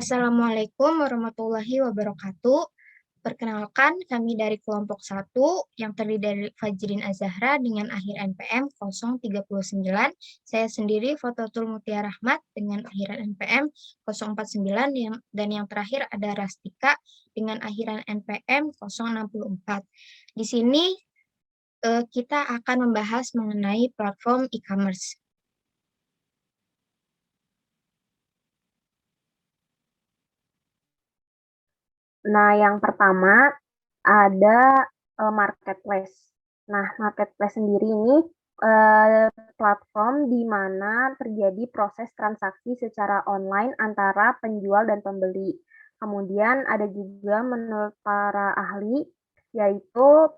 Assalamualaikum warahmatullahi wabarakatuh. Perkenalkan, kami dari kelompok 1 yang terdiri dari Fajrin Azahra dengan akhir NPM 039. Saya sendiri Fototul Mutia Rahmat dengan akhiran NPM 049 dan yang terakhir ada Rastika dengan akhiran NPM 064. Di sini kita akan membahas mengenai platform e-commerce. Nah, yang pertama ada marketplace. Nah, marketplace sendiri ini platform di mana terjadi proses transaksi secara online antara penjual dan pembeli. Kemudian ada juga menurut para ahli, yaitu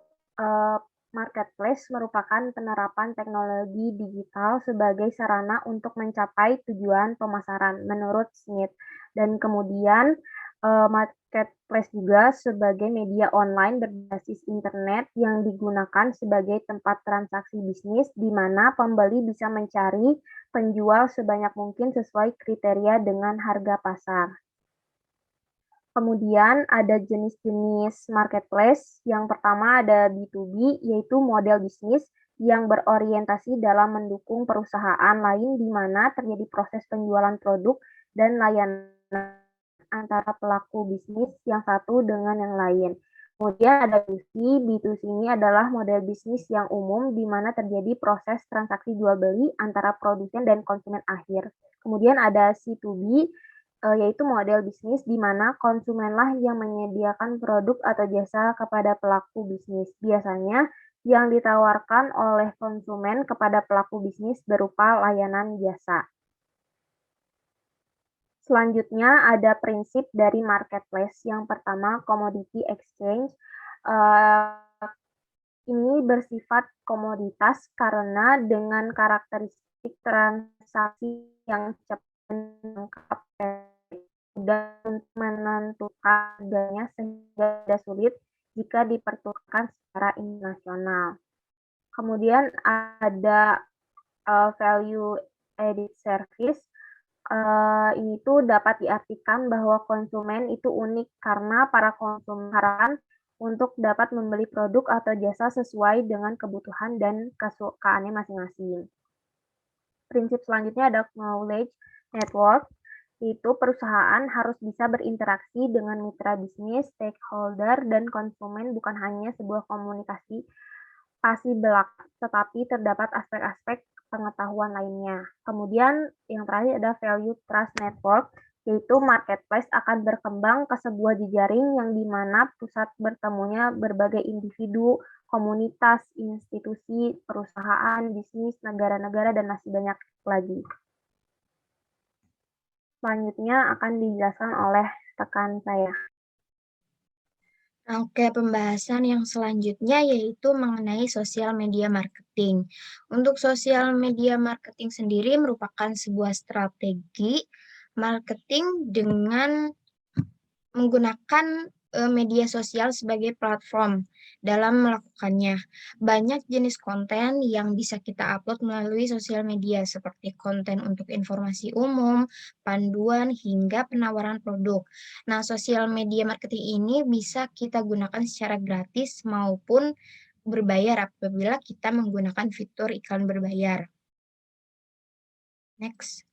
marketplace merupakan penerapan teknologi digital sebagai sarana untuk mencapai tujuan pemasaran menurut Smith. Dan kemudian marketplace juga sebagai media online berbasis internet yang digunakan sebagai tempat transaksi bisnis di mana pembeli bisa mencari penjual sebanyak mungkin sesuai kriteria dengan harga pasar. Kemudian ada jenis-jenis marketplace. Yang pertama ada B2B, yaitu model bisnis yang berorientasi dalam mendukung perusahaan lain di mana terjadi proses penjualan produk dan layanan antara pelaku bisnis yang satu dengan yang lain. Kemudian ada B2C. B2C ini adalah model bisnis yang umum di mana terjadi proses transaksi jual beli antara produsen dan konsumen akhir. Kemudian ada C2B, yaitu model bisnis di mana konsumenlah yang menyediakan produk atau jasa kepada pelaku bisnis. Biasanya yang ditawarkan oleh konsumen kepada pelaku bisnis berupa layanan jasa. Selanjutnya ada prinsip dari marketplace. Yang pertama, commodity exchange. Ini bersifat komoditas karena dengan karakteristik transaksi yang cepat dan menentukan harganya sehingga tidak sulit jika dipertukarkan secara internasional. Kemudian ada value added service. Ini tuh dapat diartikan bahwa konsumen itu unik karena para konsumen harapkan untuk dapat membeli produk atau jasa sesuai dengan kebutuhan dan kesukaannya masing-masing. Prinsip selanjutnya ada knowledge network, yaitu perusahaan harus bisa berinteraksi dengan mitra bisnis, stakeholder, dan konsumen bukan hanya sebuah komunikasi pasti belaka, tetapi terdapat aspek-aspek pengetahuan lainnya. Kemudian yang terakhir ada value trust network, yaitu marketplace akan berkembang ke sebuah jejaring yang dimana pusat bertemunya berbagai individu, komunitas, institusi, perusahaan, bisnis, negara-negara, dan masih banyak lagi. Selanjutnya akan dijelaskan oleh rekan saya. Oke, pembahasan yang selanjutnya yaitu mengenai sosial media marketing. Untuk sosial media marketing sendiri merupakan sebuah strategi marketing dengan menggunakan media sosial sebagai platform dalam melakukannya. Banyak jenis konten yang bisa kita upload melalui sosial media seperti konten untuk informasi umum, panduan, hingga penawaran produk. Nah, sosial media marketing ini bisa kita gunakan secara gratis maupun berbayar apabila kita menggunakan fitur iklan berbayar. Next.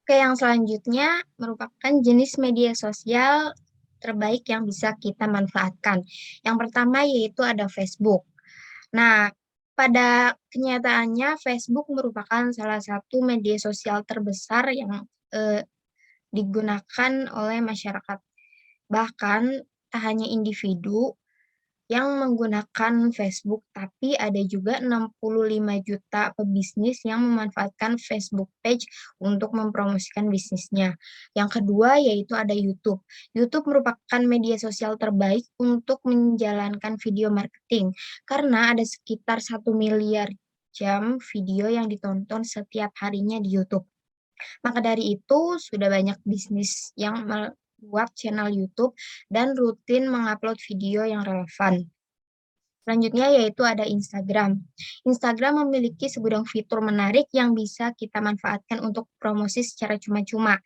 Oke, yang selanjutnya merupakan jenis media sosial terbaik yang bisa kita manfaatkan. Yang pertama yaitu ada Facebook. Nah, pada kenyataannya Facebook merupakan salah satu media sosial terbesar yang digunakan oleh masyarakat. Bahkan tak hanya individu yang menggunakan Facebook, tapi ada juga 65 juta pebisnis yang memanfaatkan Facebook page untuk mempromosikan bisnisnya. Yang kedua yaitu ada YouTube. YouTube merupakan media sosial terbaik untuk menjalankan video marketing karena ada sekitar 1 miliar jam video yang ditonton setiap harinya di YouTube. Maka dari itu, sudah banyak bisnis yang membuat channel YouTube dan rutin mengupload video yang relevan. Selanjutnya yaitu ada Instagram. Instagram memiliki segudang fitur menarik yang bisa kita manfaatkan untuk promosi secara cuma-cuma,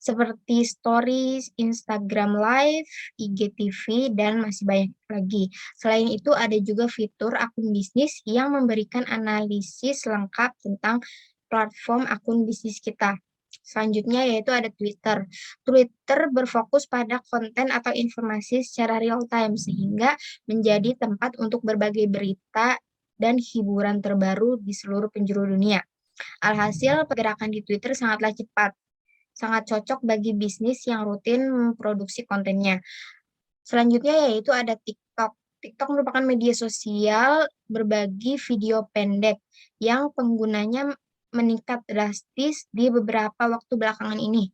seperti Stories, Instagram Live, IGTV, dan masih banyak lagi. Selain itu ada juga fitur akun bisnis yang memberikan analisis lengkap tentang platform akun bisnis kita. Selanjutnya yaitu ada Twitter. Twitter berfokus pada konten atau informasi secara real time sehingga menjadi tempat untuk berbagai berita dan hiburan terbaru di seluruh penjuru dunia. Alhasil, pergerakan di Twitter sangatlah cepat, sangat cocok bagi bisnis yang rutin memproduksi kontennya. Selanjutnya yaitu ada TikTok. TikTok merupakan media sosial berbagi video pendek yang penggunanya meningkat drastis di beberapa waktu belakangan ini,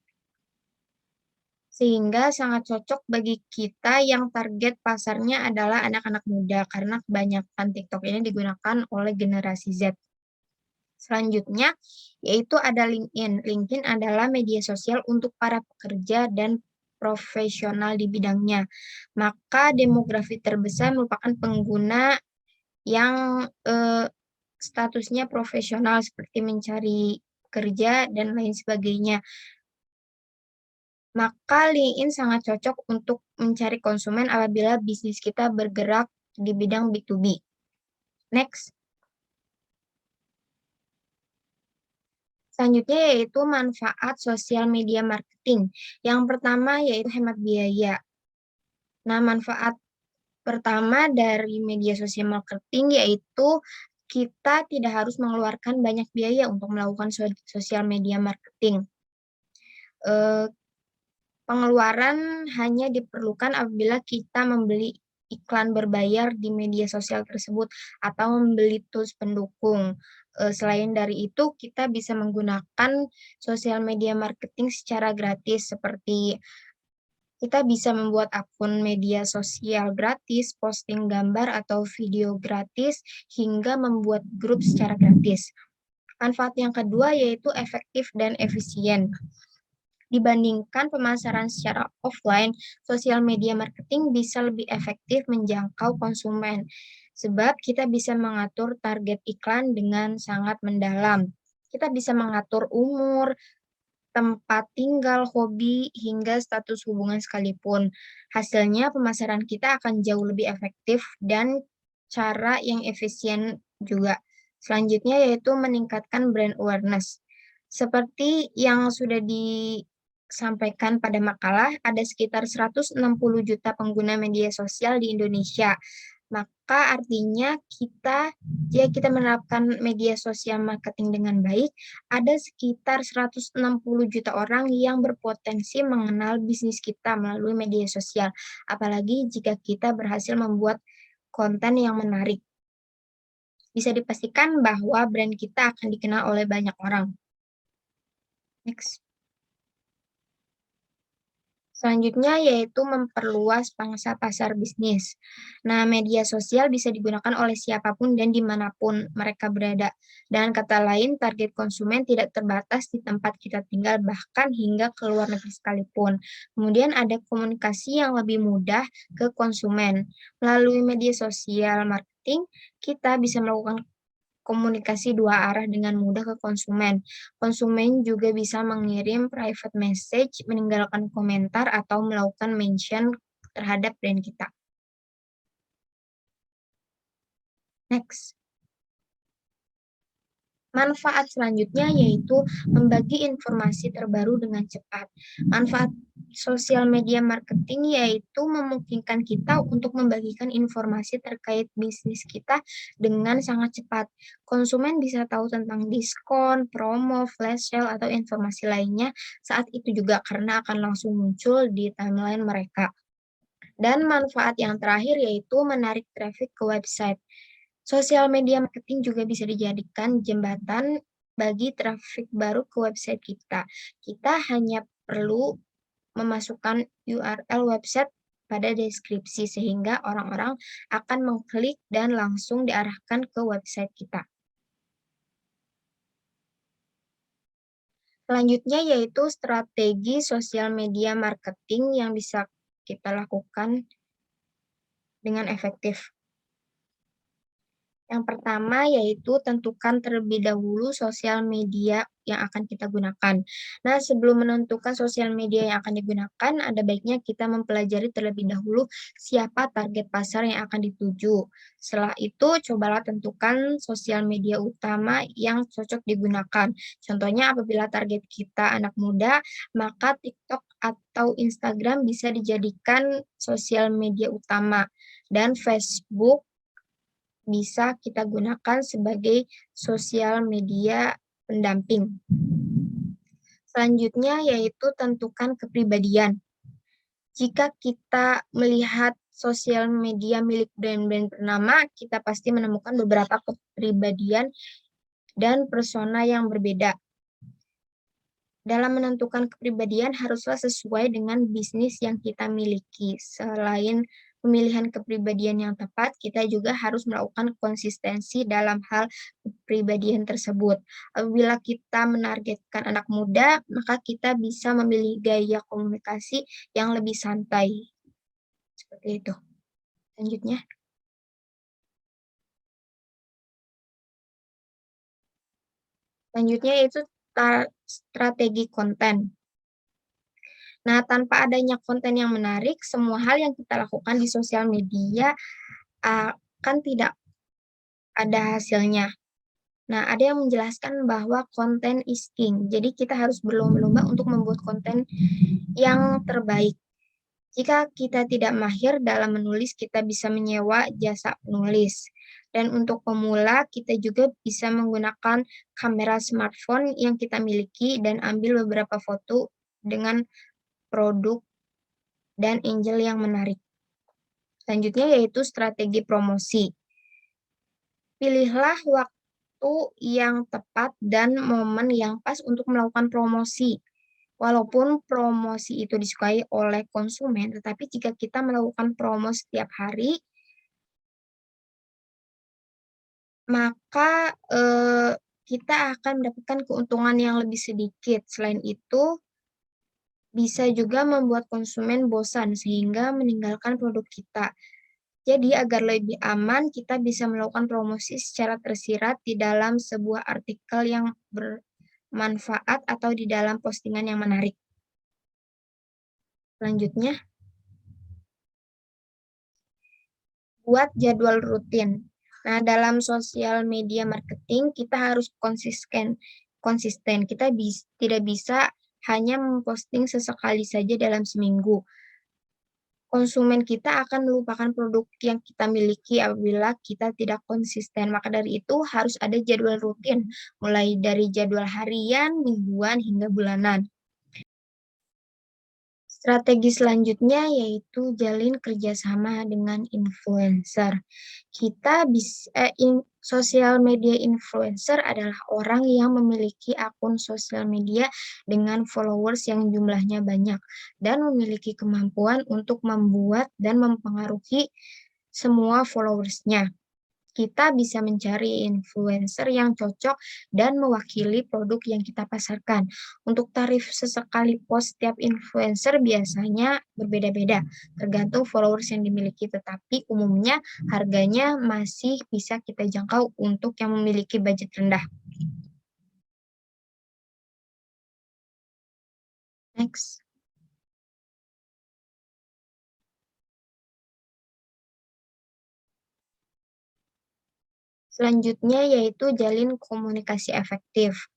sehingga sangat cocok bagi kita yang target pasarnya adalah anak-anak muda, karena kebanyakan TikTok ini digunakan oleh generasi Z. Selanjutnya, yaitu ada LinkedIn. LinkedIn adalah media sosial untuk para pekerja dan profesional di bidangnya. Maka demografi terbesar merupakan pengguna yang statusnya profesional seperti mencari kerja dan lain sebagainya. Maka LinkedIn sangat cocok untuk mencari konsumen apabila bisnis kita bergerak di bidang B2B. Next. Selanjutnya yaitu manfaat sosial media marketing. Yang pertama yaitu hemat biaya. Nah, manfaat pertama dari media sosial marketing yaitu kita tidak harus mengeluarkan banyak biaya untuk melakukan sosial media marketing. Pengeluaran hanya diperlukan apabila kita membeli iklan berbayar di media sosial tersebut atau membeli tools pendukung. Selain dari itu, kita bisa menggunakan sosial media marketing secara gratis, seperti kita bisa membuat akun media sosial gratis, posting gambar atau video gratis, hingga membuat grup secara gratis. Manfaat yang kedua yaitu efektif dan efisien. Dibandingkan pemasaran secara offline, sosial media marketing bisa lebih efektif menjangkau konsumen, sebab kita bisa mengatur target iklan dengan sangat mendalam. Kita bisa mengatur umur, tempat tinggal, hobi, hingga status hubungan sekalipun. Hasilnya, pemasaran kita akan jauh lebih efektif dan cara yang efisien juga. Selanjutnya yaitu meningkatkan brand awareness. Seperti yang sudah disampaikan pada makalah, ada sekitar 160 juta pengguna media sosial di Indonesia. Maka artinya kita menerapkan media sosial marketing dengan baik, ada sekitar 160 juta orang yang berpotensi mengenal bisnis kita melalui media sosial. Apalagi jika kita berhasil membuat konten yang menarik. Bisa dipastikan bahwa brand kita akan dikenal oleh banyak orang. Next. Selanjutnya yaitu memperluas pangsa pasar bisnis. Nah, media sosial bisa digunakan oleh siapapun dan dimanapun mereka berada. Dengan kata lain, target konsumen tidak terbatas di tempat kita tinggal, bahkan hingga ke luar negeri sekalipun. Kemudian ada komunikasi yang lebih mudah ke konsumen. Melalui media sosial marketing, kita bisa melakukan komunikasi dua arah dengan mudah ke konsumen. Konsumen juga bisa mengirim private message, meninggalkan komentar, atau melakukan mention terhadap brand kita. Next. Manfaat selanjutnya yaitu membagi informasi terbaru dengan cepat. Manfaat sosial media marketing yaitu memungkinkan kita untuk membagikan informasi terkait bisnis kita dengan sangat cepat. Konsumen bisa tahu tentang diskon, promo, flash sale, atau informasi lainnya saat itu juga karena akan langsung muncul di timeline mereka. Dan manfaat yang terakhir yaitu menarik traffic ke website. Sosial media marketing juga bisa dijadikan jembatan bagi traffic baru ke website kita. Kita hanya perlu memasukkan URL website pada deskripsi sehingga orang-orang akan mengklik dan langsung diarahkan ke website kita. Selanjutnya yaitu strategi sosial media marketing yang bisa kita lakukan dengan efektif. Yang pertama yaitu tentukan terlebih dahulu sosial media yang akan kita gunakan. Nah, sebelum menentukan sosial media yang akan digunakan, ada baiknya kita mempelajari terlebih dahulu siapa target pasar yang akan dituju. Setelah itu, cobalah tentukan sosial media utama yang cocok digunakan. Contohnya, apabila target kita anak muda, maka TikTok atau Instagram bisa dijadikan sosial media utama, dan Facebook bisa kita gunakan sebagai sosial media pendamping. Selanjutnya yaitu tentukan kepribadian. Jika kita melihat sosial media milik brand-brand ternama, kita pasti menemukan beberapa kepribadian dan persona yang berbeda. Dalam menentukan kepribadian haruslah sesuai dengan bisnis yang kita miliki. Selain pemilihan kepribadian yang tepat, kita juga harus melakukan konsistensi dalam hal kepribadian tersebut. Apabila kita menargetkan anak muda, maka kita bisa memilih gaya komunikasi yang lebih santai. Seperti itu. Selanjutnya. Selanjutnya yaitu strategi konten. Nah, tanpa adanya konten yang menarik, semua hal yang kita lakukan di sosial media akan tidak ada hasilnya. Nah, ada yang menjelaskan bahwa konten is king. Jadi, kita harus berlomba-lomba untuk membuat konten yang terbaik. Jika kita tidak mahir dalam menulis, kita bisa menyewa jasa penulis. Dan untuk pemula, kita juga bisa menggunakan kamera smartphone yang kita miliki dan ambil beberapa foto dengan produk dan angel yang menarik. Selanjutnya yaitu strategi promosi. Pilihlah waktu yang tepat dan momen yang pas untuk melakukan promosi. Walaupun promosi itu disukai oleh konsumen, tetapi jika kita melakukan promo setiap hari, maka kita akan mendapatkan keuntungan yang lebih sedikit. Selain itu, bisa juga membuat konsumen bosan sehingga meninggalkan produk kita. Jadi, agar lebih aman, kita bisa melakukan promosi secara tersirat di dalam sebuah artikel yang bermanfaat atau di dalam postingan yang menarik. Selanjutnya, buat jadwal rutin. Nah, dalam sosial media marketing, kita harus konsisten. Kita tidak bisa hanya memposting sesekali saja dalam seminggu. Konsumen kita akan melupakan produk yang kita miliki apabila kita tidak konsisten. Maka dari itu harus ada jadwal rutin, mulai dari jadwal harian, mingguan, hingga bulanan. Strategi selanjutnya yaitu jalin kerjasama dengan influencer. Sosial media influencer adalah orang yang memiliki akun sosial media dengan followers yang jumlahnya banyak dan memiliki kemampuan untuk membuat dan mempengaruhi semua followersnya. Kita bisa mencari influencer yang cocok dan mewakili produk yang kita pasarkan. Untuk tarif sesekali post setiap influencer biasanya berbeda-beda, tergantung followers yang dimiliki, tetapi umumnya harganya masih bisa kita jangkau untuk yang memiliki budget rendah. Next. Selanjutnya yaitu jalin komunikasi efektif.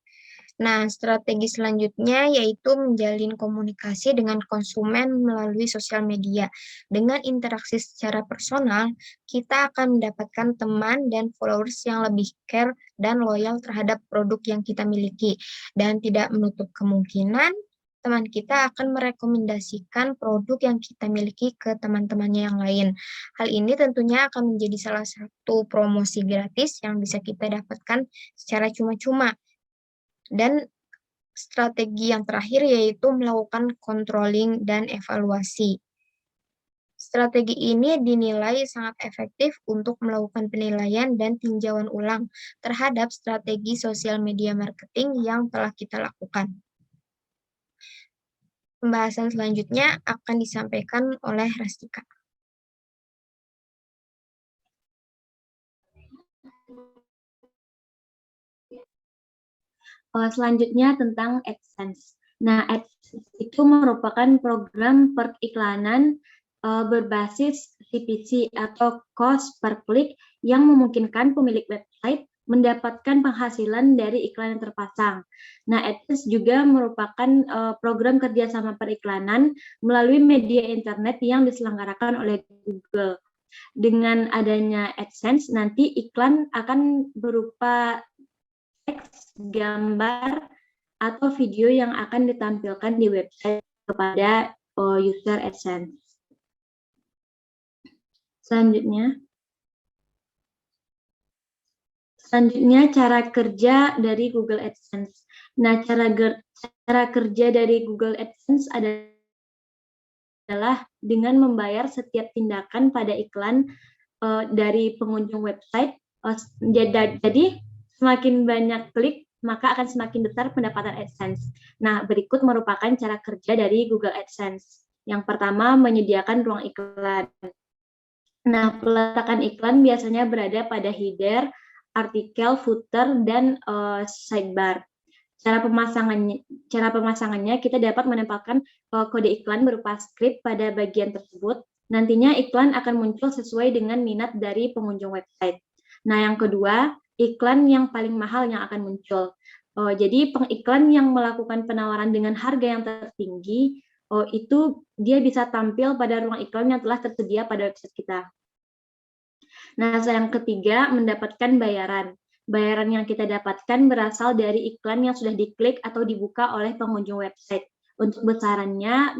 Nah, strategi selanjutnya yaitu menjalin komunikasi dengan konsumen melalui sosial media. Dengan interaksi secara personal, kita akan mendapatkan teman dan followers yang lebih care dan loyal terhadap produk yang kita miliki. Dan tidak menutup kemungkinan teman kita akan merekomendasikan produk yang kita miliki ke teman-temannya yang lain. Hal ini tentunya akan menjadi salah satu promosi gratis yang bisa kita dapatkan secara cuma-cuma. Dan strategi yang terakhir yaitu melakukan controlling dan evaluasi. Strategi ini dinilai sangat efektif untuk melakukan penilaian dan tinjauan ulang terhadap strategi sosial media marketing yang telah kita lakukan. Pembahasan selanjutnya akan disampaikan oleh Rastika. Selanjutnya tentang AdSense. Nah, AdSense itu merupakan program periklanan berbasis CPC atau cost per click yang memungkinkan pemilik website mendapatkan penghasilan dari iklan yang terpasang. Nah, AdSense juga merupakan program kerjasama periklanan melalui media internet yang diselenggarakan oleh Google. Dengan adanya AdSense, nanti iklan akan berupa teks, gambar, atau video yang akan ditampilkan di website kepada user AdSense. Selanjutnya cara kerja dari Google AdSense. Nah, cara kerja dari Google AdSense adalah dengan membayar setiap tindakan pada iklan dari pengunjung website. Jadi semakin banyak klik, maka akan semakin besar pendapatan AdSense. Nah, berikut merupakan cara kerja dari Google AdSense. Yang pertama, menyediakan ruang iklan. Nah, peletakan iklan biasanya berada pada header, artikel, footer, dan sidebar. Cara pemasangannya kita dapat menempelkan kode iklan berupa script pada bagian tersebut. Nantinya iklan akan muncul sesuai dengan minat dari pengunjung website. Nah, yang kedua, iklan yang paling mahal yang akan muncul. Jadi pengiklan yang melakukan penawaran dengan harga yang tertinggi, itu dia bisa tampil pada ruang iklan yang telah tersedia pada website kita. Nah, yang ketiga, mendapatkan bayaran. Bayaran yang kita dapatkan berasal dari iklan yang sudah diklik atau dibuka oleh pengunjung website. Untuk besarannya,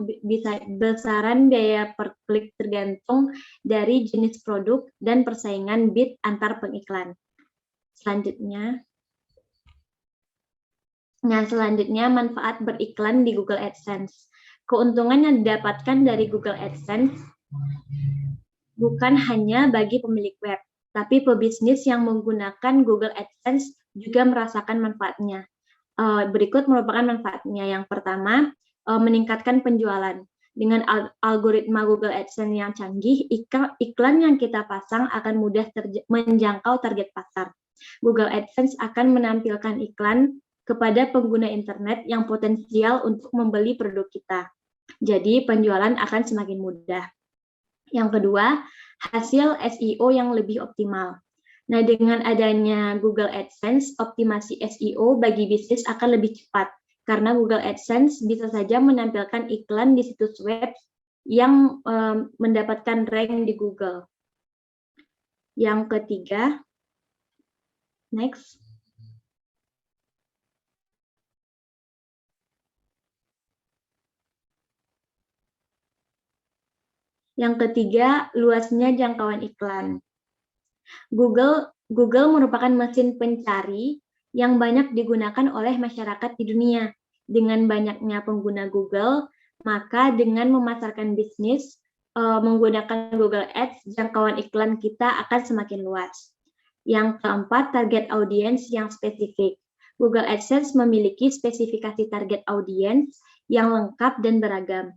besaran biaya per klik tergantung dari jenis produk dan persaingan bid antar pengiklan. Selanjutnya, manfaat beriklan di Google AdSense. Keuntungan yang didapatkan dari Google AdSense bukan hanya bagi pemilik web, tapi pebisnis yang menggunakan Google AdSense juga merasakan manfaatnya. Berikut merupakan manfaatnya. Yang pertama, meningkatkan penjualan. Dengan algoritma Google AdSense yang canggih, iklan yang kita pasang akan mudah menjangkau target pasar. Google AdSense akan menampilkan iklan kepada pengguna internet yang potensial untuk membeli produk kita. Jadi, penjualan akan semakin mudah. Yang kedua, hasil SEO yang lebih optimal. Nah, dengan adanya Google AdSense, optimasi SEO bagi bisnis akan lebih cepat, karena Google AdSense bisa saja menampilkan iklan di situs web yang mendapatkan rank di Google. Yang ketiga, next. Yang ketiga, luasnya jangkauan iklan. Google merupakan mesin pencari yang banyak digunakan oleh masyarakat di dunia. Dengan banyaknya pengguna Google, maka dengan memasarkan bisnis menggunakan Google Ads, jangkauan iklan kita akan semakin luas. Yang keempat, target audience yang spesifik. Google AdSense memiliki spesifikasi target audience yang lengkap dan beragam.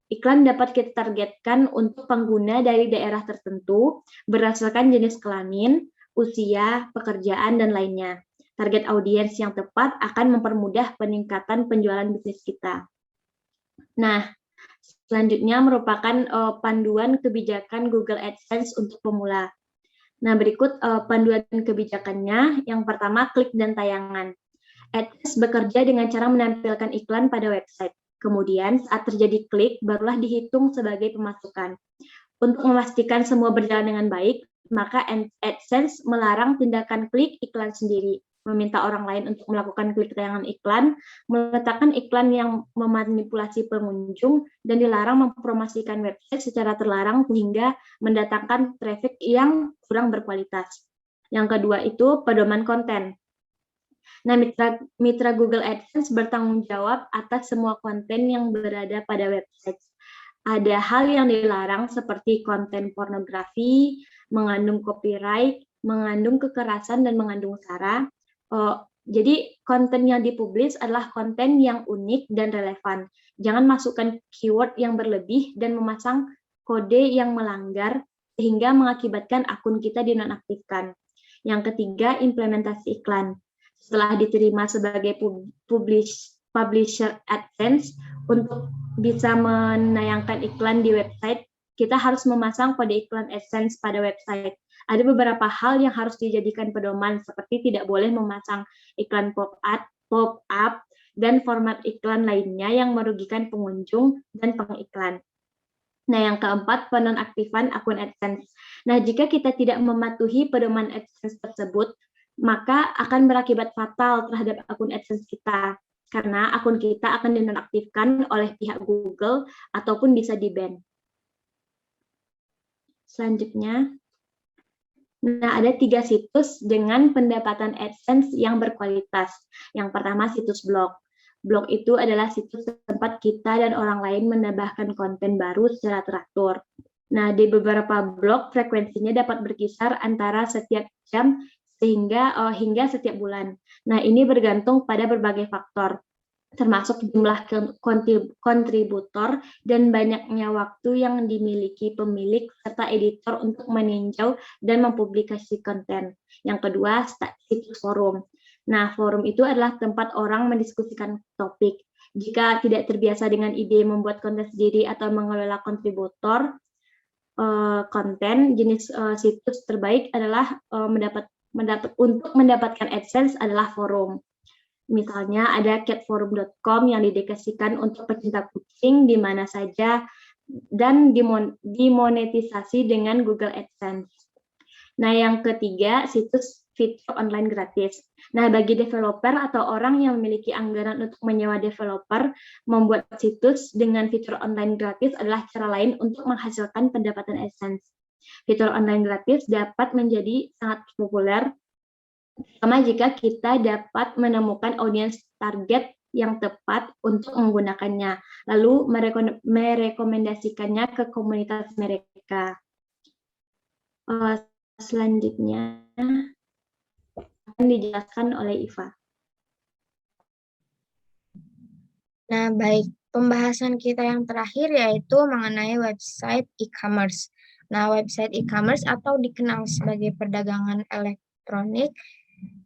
Iklan dapat kita targetkan untuk pengguna dari daerah tertentu berdasarkan jenis kelamin, usia, pekerjaan, dan lainnya. Target audiens yang tepat akan mempermudah peningkatan penjualan bisnis kita. Nah, selanjutnya merupakan panduan kebijakan Google AdSense untuk pemula. Nah, berikut panduan kebijakannya. Yang pertama, klik dan tayangan. AdSense bekerja dengan cara menampilkan iklan pada website. Kemudian saat terjadi klik, barulah dihitung sebagai pemasukan. Untuk memastikan semua berjalan dengan baik, maka AdSense melarang tindakan klik iklan sendiri, meminta orang lain untuk melakukan klik tayangan iklan, meletakkan iklan yang memanipulasi pengunjung, dan dilarang mempromosikan website secara terlarang sehingga mendatangkan traffic yang kurang berkualitas. Yang kedua itu pedoman konten. Nah, mitra Google AdSense bertanggung jawab atas semua konten yang berada pada website. Ada hal yang dilarang seperti konten pornografi, mengandung copyright, mengandung kekerasan, dan mengandung sara. Jadi, konten yang dipublish adalah konten yang unik dan relevan. Jangan masukkan keyword yang berlebih dan memasang kode yang melanggar sehingga mengakibatkan akun kita dinonaktifkan. Yang ketiga, implementasi iklan. Setelah diterima sebagai publisher AdSense, untuk bisa menayangkan iklan di website, kita harus memasang kode iklan AdSense pada website. Ada beberapa hal yang harus dijadikan pedoman, seperti tidak boleh memasang iklan pop-up, dan format iklan lainnya yang merugikan pengunjung dan pengiklan. Nah, yang keempat, penonaktifan akun AdSense. Nah, jika kita tidak mematuhi pedoman AdSense tersebut, maka akan berakibat fatal terhadap akun AdSense kita, karena akun kita akan dinonaktifkan oleh pihak Google ataupun bisa di-ban. Selanjutnya, nah, ada 3 situs dengan pendapatan AdSense yang berkualitas. Yang pertama, situs blog. Blog itu adalah situs tempat kita dan orang lain menambahkan konten baru secara teratur. Nah, di beberapa blog frekuensinya dapat berkisar antara setiap jam hingga setiap bulan. Nah, ini bergantung pada berbagai faktor, termasuk jumlah kontributor dan banyaknya waktu yang dimiliki pemilik serta editor untuk meninjau dan mempublikasi konten. Yang kedua, situs forum. Nah, forum itu adalah tempat orang mendiskusikan topik. Jika tidak terbiasa dengan ide membuat konten sendiri atau mengelola kontributor konten, jenis situs terbaik adalah untuk mendapatkan AdSense adalah forum. Misalnya ada catforum.com yang dedikasikan untuk pecinta kucing di mana saja dan dimonetisasi dengan Google AdSense. Nah, yang ketiga, situs fitur online gratis. Nah, bagi developer atau orang yang memiliki anggaran untuk menyewa developer, membuat situs dengan fitur online gratis adalah cara lain untuk menghasilkan pendapatan AdSense. Fitur online gratis dapat menjadi sangat populer terutama jika kita dapat menemukan audiens target yang tepat untuk menggunakannya, lalu merekomendasikannya ke komunitas mereka. Selanjutnya akan dijelaskan oleh Iva. Nah, baik. Pembahasan kita yang terakhir yaitu mengenai website e-commerce. Nah, website e-commerce atau dikenal sebagai perdagangan elektronik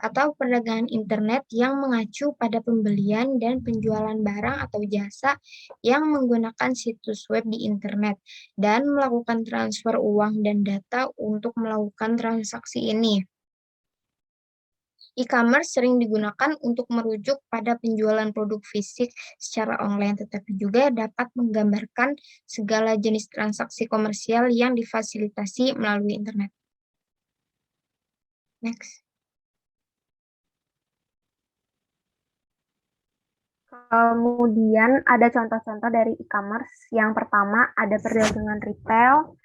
atau perdagangan internet yang mengacu pada pembelian dan penjualan barang atau jasa yang menggunakan situs web di internet dan melakukan transfer uang dan data untuk melakukan transaksi ini. E-commerce sering digunakan untuk merujuk pada penjualan produk fisik secara online, tetapi juga dapat menggambarkan segala jenis transaksi komersial yang difasilitasi melalui internet. Next. Kemudian ada contoh-contoh dari e-commerce. Yang pertama ada perdagangan retail,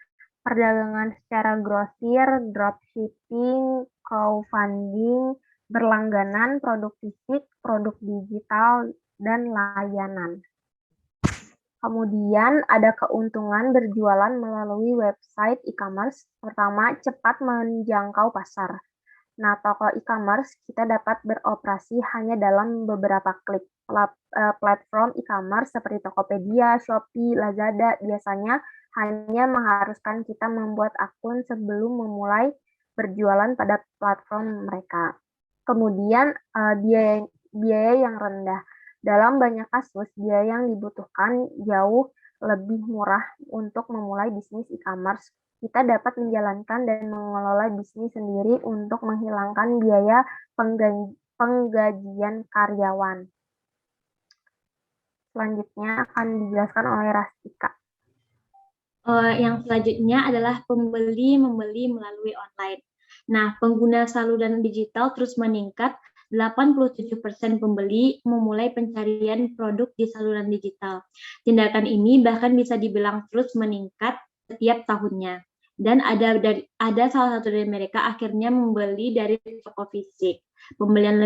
perdagangan secara grosir, dropshipping, crowdfunding, berlangganan, produk fisik, produk digital, dan layanan. Kemudian ada keuntungan berjualan melalui website e-commerce. Pertama, cepat menjangkau pasar. Nah, toko e-commerce kita dapat beroperasi hanya dalam beberapa klik. Platform e-commerce seperti Tokopedia, Shopee, Lazada biasanya hanya mengharuskan kita membuat akun sebelum memulai berjualan pada platform mereka. Kemudian biaya yang rendah. Dalam banyak kasus, biaya yang dibutuhkan jauh lebih murah untuk memulai bisnis e-commerce. Kita dapat menjalankan dan mengelola bisnis sendiri untuk menghilangkan biaya penggajian karyawan. Selanjutnya akan dijelaskan oleh Rastika. Yang selanjutnya adalah membeli melalui online. Nah, pengguna saluran digital terus meningkat. 87% pembeli memulai pencarian produk di saluran digital. Tindakan ini bahkan bisa dibilang terus meningkat setiap tahunnya. Dan ada salah satu dari mereka akhirnya membeli dari toko fisik. Pembelian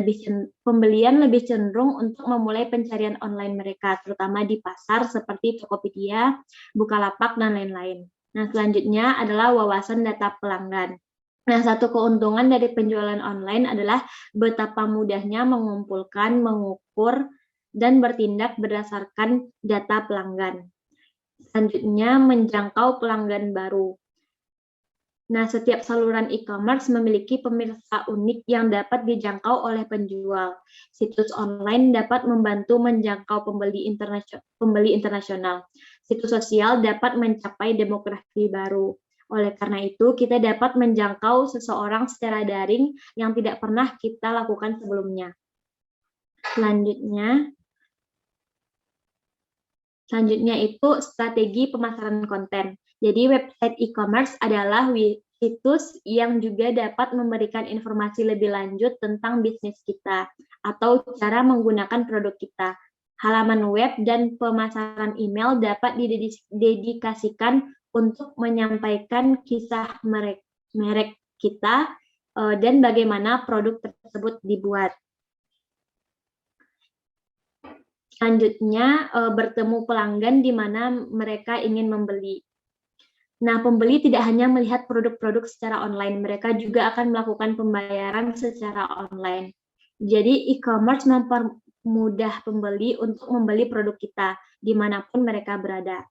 lebih cenderung untuk memulai pencarian online mereka, terutama di pasar seperti Tokopedia, Bukalapak, dan lain-lain. Nah, selanjutnya adalah wawasan data pelanggan. Nah, satu keuntungan dari penjualan online adalah betapa mudahnya mengumpulkan, mengukur, dan bertindak berdasarkan data pelanggan. Selanjutnya, menjangkau pelanggan baru. Nah, setiap saluran e-commerce memiliki pemirsa unik yang dapat dijangkau oleh penjual. Situs online dapat membantu menjangkau pembeli internasional. Situs sosial dapat mencapai demografi baru. Oleh karena itu, kita dapat menjangkau seseorang secara daring yang tidak pernah kita lakukan sebelumnya. Selanjutnya itu strategi pemasaran konten. Jadi website e-commerce adalah situs yang juga dapat memberikan informasi lebih lanjut tentang bisnis kita atau cara menggunakan produk kita. Halaman web dan pemasaran email dapat didedikasikan untuk menyampaikan kisah merek kita dan bagaimana produk tersebut dibuat. Selanjutnya, bertemu pelanggan di mana mereka ingin membeli. Nah, pembeli tidak hanya melihat produk-produk secara online, mereka juga akan melakukan pembayaran secara online. Jadi, e-commerce mempermudah pembeli untuk membeli produk kita, dimanapun mereka berada.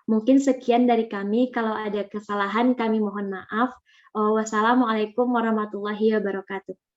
Mungkin sekian dari kami, kalau ada kesalahan kami mohon maaf. Wassalamualaikum warahmatullahi wabarakatuh.